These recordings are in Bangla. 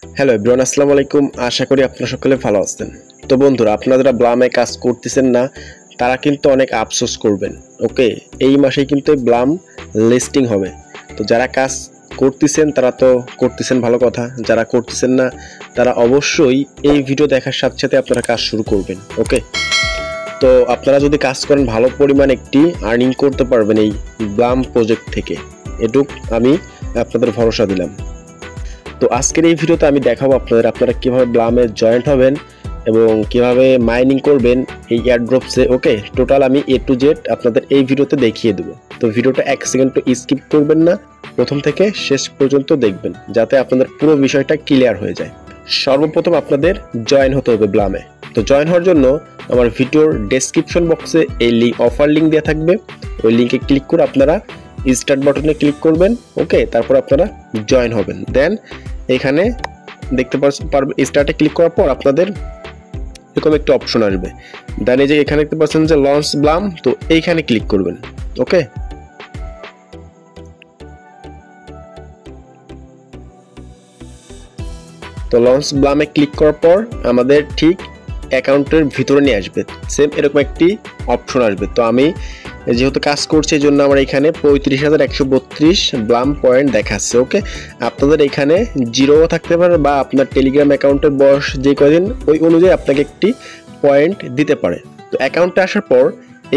হ্যালো এভরিওয়ান, আসসালামু আলাইকুম। আশা করি আপনারা সকলে ভালো আছেন। তো বন্ধুরা, আপনারা যারা ব্লামে কাজ করতেছেন না তারা কিন্তু অনেক আফসোস করবেন। ওকে, এই মাসেই কিন্তু ব্লাম লিস্টিং হবে। তো যারা কাজ করতেছেন তারা তো করতেছেন, ভালো কথা। যারা করতেছেন না তারা অবশ্যই এই ভিডিও দেখার সাথে সাথে আপনারা কাজ শুরু করবেন। ওকে, তো আপনারা যদি কাজ করেন ভালো পরিমাণ একটি আর্নিং করতে পারবেন এই ব্লাম প্রজেক্ট থেকে, এটুক আমি আপনাদের ভরসা দিলাম। তো আজকের এই ভিডিওতে আমি দেখাবো আপনারা কিভাবে ব্লামে জয়েন্ট হবেন এবং কিভাবে মাইনিং করবেন এই এয়ারড্রপসে। ওকে, টোটাল আমি A to Z আপনাদের এই ভিডিওতে দেখিয়ে দেবো। তো ভিডিওটা 1 সেকেন্ড স্কিপ করবেন না, প্রথম থেকে শেষ পর্যন্ত দেখবেন যাতে আপনাদের পুরো বিষয়টা ক্লিয়ার হয়ে যায়। সর্বপ্রথম আপনাদের জয়েন হতে হবে ব্লামে। তো জয়েন হওয়ার জন্য আমার ভিডিওর ডেসক্রিপশন বক্সে এই অফার লিঙ্ক দেওয়া থাকবে, ওই লিঙ্কে ক্লিক করে আপনারা স্টার্ট বাটনে ক্লিক করবেন। ওকে, তারপর আপনারা জয়েন হবেন। দেন এখানে দেখতে পারবেন, স্টার্টে ক্লিক করার পর আপনাদের এরকম একটা অপশন আসবে। দেন এই যে এখানে দেখতে পাচ্ছেন যে লঞ্চ ব্লাম, তো এইখানে ক্লিক করবেন। ওকে, তো লঞ্চ ব্লামে ক্লিক করার পর আমাদের ঠিক অ্যাকাউন্টের ভিতরে নিয়ে আসবে, সেম এরকম একটি অপশন আসবে। তো আমি যেহেতু কাজ করছি এই জন্য আমার এখানে 35,132 ব্লাম পয়েন্ট দেখাচ্ছে। ওকে, আপনাদের এখানে জিরোও থাকতে পারে বা আপনার টেলিগ্রাম অ্যাকাউন্টের বয়স যে কদিন ওই অনুযায়ী আপনাকে একটি পয়েন্ট দিতে পারে। তো অ্যাকাউন্টে আসার পর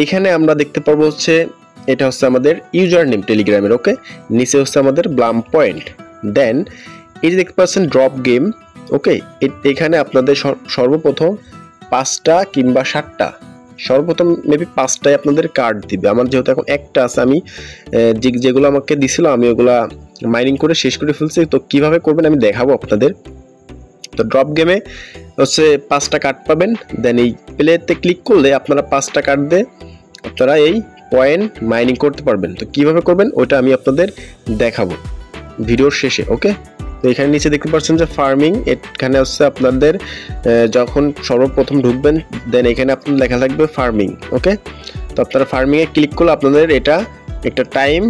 এইখানে আমরা দেখতে পারবো হচ্ছে এটা হচ্ছে আমাদের ইউজার নেম টেলিগ্রামের। ওকে, নিচে হচ্ছে আমাদের ব্লাম পয়েন্ট। দেন এই যে দেখতে পাচ্ছেন ড্রপ গেম। ওকে, এখানে আপনাদের সর্বপ্রথম 5টা কিংবা 7টা, সর্বপ্রথম মেবি 5টায় আপনাদের কার্ড দিবে। আমার যেহেতু এখন একটা আছে, আমি যেগুলো আমাকে দিছিল আমি ওগুলা মাইনিং করে শেষ করে ফেলছি। তো কিভাবে করবেন আমি দেখাবো আপনাদের। তো ড্রপ গেমে হচ্ছে 5টা কার্ড পাবেন। দেন এই প্লেতে ক্লিক করলে আপনারা 5টা কার্ড দিয়ে আপনারা এই পয়েন্ট মাইনিং করতে পারবেন। তো কিভাবে করবেন ওইটা আমি আপনাদের দেখাবো ভিডিওর শেষে। ওকে, তো এখানে নিচে দেখতে পাচ্ছেন যে ফার্মিং, এখানে হচ্ছে আপনাদের যখন সর্বপ্রথম ঢুকবেন দেন এখানে আপনার লেখা থাকবে ফার্মিং। ওকে, তো আপনারা ফার্মিংয়ে ক্লিক করলে আপনাদের এটা একটা টাইম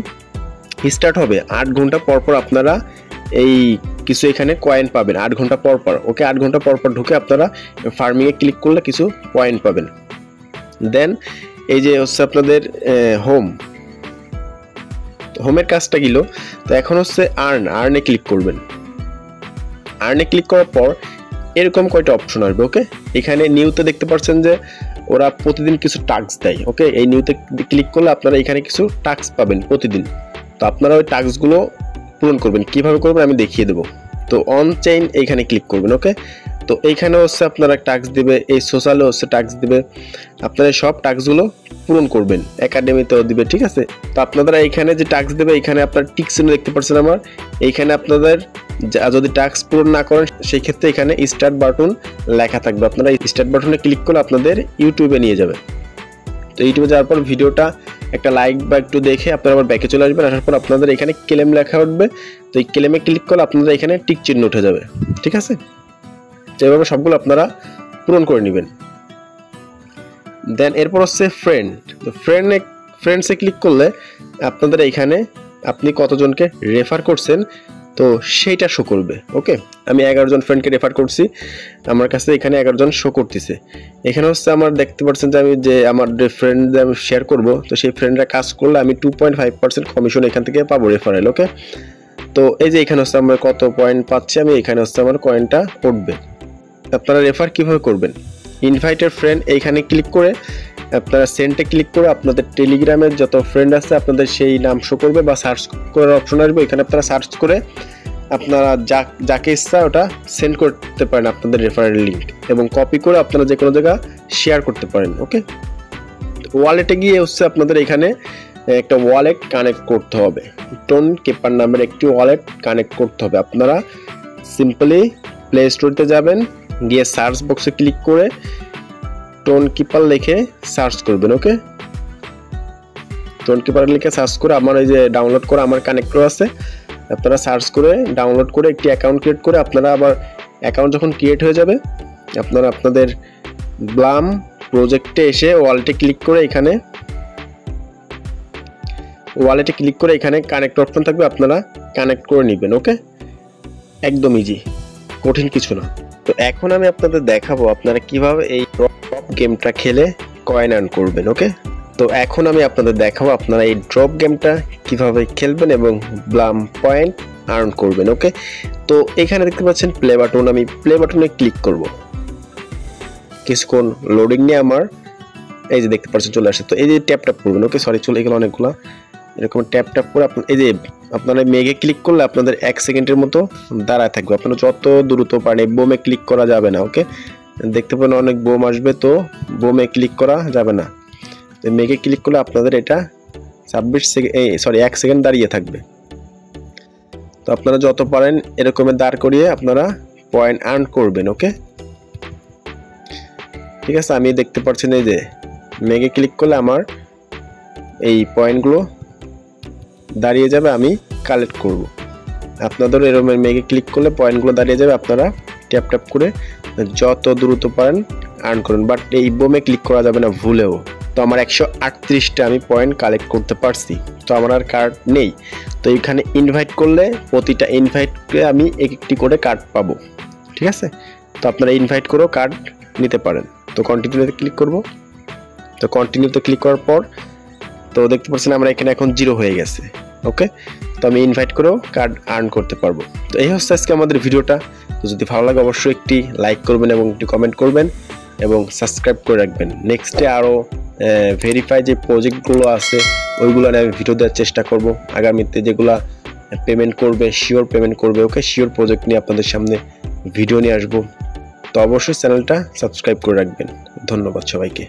স্টার্ট হবে 8 ঘন্টা পর পর আপনারা এই কিছু এখানে কয়েন পাবেন 8 ঘন্টা পর পর। ওকে, 8 ঘন্টা পর পর ঢুকে আপনারা ফার্মিংয়ে ক্লিক করলে কিছু পয়েন্ট পাবেন। দেন এই যে হচ্ছে আপনাদের হোমের কাজটা গেল। তো এখন হচ্ছে আর্নে ক্লিক করবেন। আর্নে ক্লিক করার পর এরকম কয়টা অপশন আসবে। ওকে, এখানে নিউতে দেখতে পাচ্ছেন যে ওরা প্রতিদিন কিছু টাস্ক দেয়। ওকে, এই নিউতে ক্লিক করলে আপনারা এখানে কিছু টাস্ক পাবেন প্রতিদিন। তো আপনারা ওই টাস্কগুলো পূরণ করবেন। কিভাবে করবেন আমি দেখিয়ে দেবো। তো অন চেইন এইখানে ক্লিক করবেন। ওকে, তো এইখানে হচ্ছে আপনারা টাস্ক দিবে, এই সোশ্যালে হচ্ছে টাস্ক দিবে, আপনারা সব টাস্কগুলো পূরণ করবেন। একাডেমিতেও দিবে, ঠিক আছে। তো আপনারা এইখানে যে টাস্ক দেবে এখানে আপনার টিক চিহ্ন দেখতে পাচ্ছেন আমার। এইখানে আপনাদের যদি টাস্ক পূরণ না করেন সেই ক্ষেত্রে এখানে স্টার্ট বাটন লেখা থাকবে। আপনারা স্টার্ট বাটনে ক্লিক করলে আপনাদের ইউটিউবে নিয়ে যাবে। তো ইউটিউবে যাওয়ার পর ভিডিওটা একটা লাইক বা একটু দেখে আপনারা আবার ব্যাকে চলে আসবেন। আসার পর আপনাদের এখানে ক্লেম লেখা উঠবে। তো এই ক্লেমে ক্লিক করলে আপনাদের এখানে টিক চিহ্ন উঠে যাবে, ঠিক আছে। যেভাবে সবগুলো আপনারা পূরণ করে নেবেন। দেন এরপর হচ্ছে ফ্রেন্ড। তো ফ্রেন্ডসে ক্লিক করলে আপনাদের এখানে আপনি কতজনকে রেফার করছেন তো সেইটা শো করবে। ওকে, আমি 11 জন ফ্রেন্ডকে রেফার করছি, আমার কাছে এখানে 11 জন শো করতেছে। এখানে হচ্ছে আমার দেখতে পাচ্ছেন যে আমি যে আমার ফ্রেন্ড আমি শেয়ার করব, তো সেই ফ্রেন্ডরা কাজ করলে আমি 2.5% কমিশন এখান থেকে পাবো রেফারেল। ওকে, তো এই যে এখানে হচ্ছে আমার কত পয়েন্ট পাচ্ছি আমি, এখানে হচ্ছে আমার কয়েনটা উঠবে। আপনারা রেফার কিভাবে করবেন, ইনভাইটেড ফ্রেন্ড এইখানে ক্লিক করে আপনারা সেন্টে ক্লিক করে আপনাদের টেলিগ্রামের যত ফ্রেন্ড আছে আপনাদের সেই নাম শো করবে বা সার্চ করার অপশন আসবে। এখানে আপনারা সার্চ করে আপনারা যাকে ইচ্ছা ওটা সেন্ড করতে পারেন আপনাদের রেফারেল লিঙ্ক, এবং কপি করে আপনারা যে কোনো জায়গায় শেয়ার করতে পারেন। ওকে, ওয়ালেটে গিয়ে হচ্ছে আপনাদের এখানে একটা ওয়ালেট কানেক্ট করতে হবে। টোন কিপার নামের একটি ওয়ালেট কানেক্ট করতে হবে। আপনারা সিম্পলি প্লে স্টোরতে যাবেন, গিয়ে সার্চ বক্সে ক্লিক করে টোন কিপার লিখে সার্চ করবেন। ওকে, টোন কিপার লিখে সার্চ করে আমার এই যে ডাউনলোড করে আমার কানেক্টর আছে, আপনারা সার্চ করে ডাউনলোড করে একটি অ্যাকাউন্ট ক্রিয়েট করে আপনারা আবার অ্যাকাউন্ট যখন ক্রিয়েট হয়ে যাবে আপনারা আপনাদের ব্লাম প্রজেক্টে এসে ওয়ালেটে ক্লিক করে এখানে কানেক্ট অপশন থাকবে, আপনারা কানেক্ট করে নেবেন। ওকে, একদম ইজি, কঠিন কিছু না। তো এখন আমি আপনাদের দেখাবো আপনারা কিভাবে এই ড্রপ গেমটা খেলে কয়েন আর্ন করবেন। ওকে, তো এখন আমি আপনাদের দেখাবো আপনারা এই ড্রপ গেমটা কিভাবে খেলবেন এবং ব্লাম পয়েন্ট আর্ন করবেন। ওকে, তো এখানে দেখতে পাচ্ছেন প্লে বাটন, আমি প্লে বাটনে ক্লিক করব। কিছুক্ষণ লোডিং নিয়ে আমার এই যে দেখতে পাচ্ছেন চলে আসে। তো এই যে ট্যাপ ট্যাপ করবেন। ওকে, সরি চলে গেল অনেকগুলো, এরকম ট্যাপ ট্যাপ করে এই যে আপনারা মেঘে ক্লিক করলে আপনাদের 1 সেকেন্ডের মতো দাঁড়ায় থাকবে। আপনারা যত দ্রুত পারেন, বোমে ক্লিক করা যাবে না। ওকে, দেখতে পাবেন অনেক বোম আসবে, তো বোমে ক্লিক করা যাবে না। তো মেঘে ক্লিক করলে আপনাদের এটা 1 সেকেন্ড দাঁড়িয়ে থাকবে। তো আপনারা যত পারেন এরকম দাঁড় করিয়ে আপনারা পয়েন্ট আর্ন করবেন। ওকে, ঠিক আছে। আমি দেখতে পাচ্ছেন এই যে মেঘে ক্লিক করলে আমার এই পয়েন্টগুলো দাঁড়িয়ে যাবে, আমি কালেক্ট করব। আপনাদের এরকম মেঘে ক্লিক করলে পয়েন্টগুলো দাঁড়িয়ে যাবে, আপনারা ট্যাপ ট্যাপ করে যত দ্রুত পারেন আর্ন করুন। বাট এই বোমে ক্লিক করা যাবে না ভুলেও। তো আমার 138টা আমি পয়েন্ট কালেক্ট করতে পারছি। তো আমার আর কার্ড নেই। তো এখানে ইনভাইট করলে প্রতিটা ইনভাইটকে আমি একটি করে কার্ড পাবো। ঠিক আছে, তো আপনারা ইনভাইট করেও কার্ড নিতে পারেন। তো কন্টিনিউতে ক্লিক করব। তো কন্টিনিউতে ক্লিক করার পর তো দেখতে পাচ্ছেন আমরা এখানে এখন 0 হয়ে গেছে। ওকে, তো আমি ইনভাইট করেও কার্ড আর্ন করতে পারবো। তো এই হচ্ছে আজকে আমাদের ভিডিওটা। তো যদি ভালো লাগে অবশ্যই একটি লাইক করবেন এবং একটি কমেন্ট করবেন এবং সাবস্ক্রাইব করে রাখবেন। নেক্সটে আরও ভেরিফাই যে প্রজেক্টগুলো আছে ওইগুলো নিয়ে আমি ভিডিও দেওয়ার চেষ্টা করব আগামীতে, যেগুলা পেমেন্ট করবে, শিওর পেমেন্ট করবে। ওকে, শিওর প্রজেক্ট নিয়ে আপনাদের সামনে ভিডিও নিয়ে আসবো। তো অবশ্যই চ্যানেলটা সাবস্ক্রাইব করে রাখবেন। ধন্যবাদ সবাইকে।